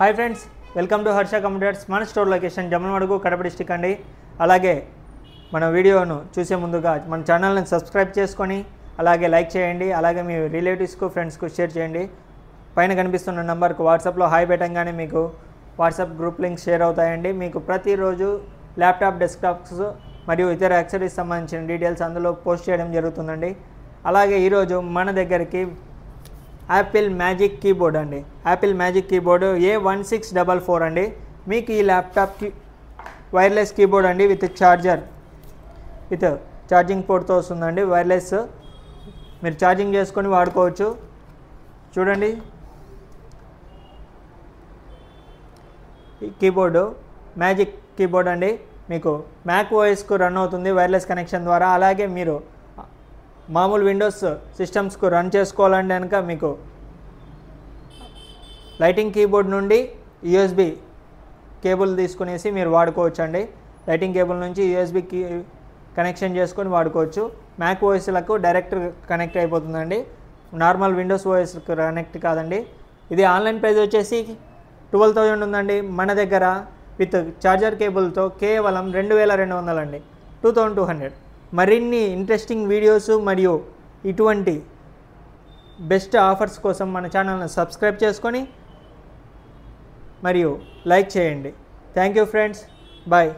Hi friends, welcome to Harsha Computers. మన store location Jammalamadugu, Kadapa district అండి. అలాగే మన వీడియోను చూసే ముందుగా మన ఛానల్ని సబ్స్క్రైబ్ చేసుకొని అలాగే లైక్ చేయండి. అలాగే మీ రిలేటివ్స్కు ఫ్రెండ్స్కు షేర్ చేయండి. పైన కనిపిస్తున్న నెంబర్కు వాట్సాప్లో హాయ్ పెట్టంగానే మీకు వాట్సాప్ గ్రూప్ లింక్స్ షేర్ అవుతాయండి. మీకు ప్రతిరోజు ల్యాప్టాప్, డెస్క్టాప్స్ మరియు ఇతర యాక్సెసరీస్ సంబంధించిన డీటెయిల్స్ అందులో పోస్ట్ చేయడం జరుగుతుందండి. అలాగే ఈరోజు మన దగ్గరికి యాపిల్ మ్యాజిక్ కీబోర్డ్ అండి. యాపిల్ మ్యాజిక్ కీబోర్డ్ A1644 అండి. మీకు ఈ ల్యాప్టాప్కి వైర్లెస్ కీబోర్డ్ అండి, విత్ ఛార్జింగ్ పోర్ట్తో వస్తుందండి. వైర్లెస్ మీరు ఛార్జింగ్ చేసుకొని వాడుకోవచ్చు. చూడండి, ఈ కీబోర్డు మ్యాజిక్ కీబోర్డ్ అండి. మీకు మ్యాక్ ఓఎస్కు రన్ అవుతుంది వైర్లెస్ కనెక్షన్ ద్వారా. అలాగే మీరు మామూలు విండోస్ సిస్టమ్స్కు రన్ చేసుకోవాలంటే కనుక మీకు లైటింగ్ కీబోర్డ్ నుండి USB కేబుల్ తీసుకునేసి మీరు వాడుకోవచ్చు అండి. లైటింగ్ కేబుల్ నుంచి USB కనెక్షన్ చేసుకొని వాడుకోవచ్చు. మ్యాక్ ఓఎస్లకు డైరెక్ట్ కనెక్ట్ అయిపోతుందండి, నార్మల్ విండోస్ ఓఎస్కి కనెక్ట్ కాదండి. ఇది ఆన్లైన్ ప్రైస్ వచ్చేసి 12,000 ఉందండి. మన దగ్గర విత్ ఛార్జర్ కేబుల్తో కేవలం 2,200 అండి, 2,200. మరిన్ని ఇంట్రెస్టింగ్ వీడియోస్ మరియు ఇటువంటి బెస్ట్ ఆఫర్స్ కోసం మన ఛానల్ని సబ్స్క్రైబ్ చేసుకొని మరియు లైక్ చేయండి. Thank you friends, bye.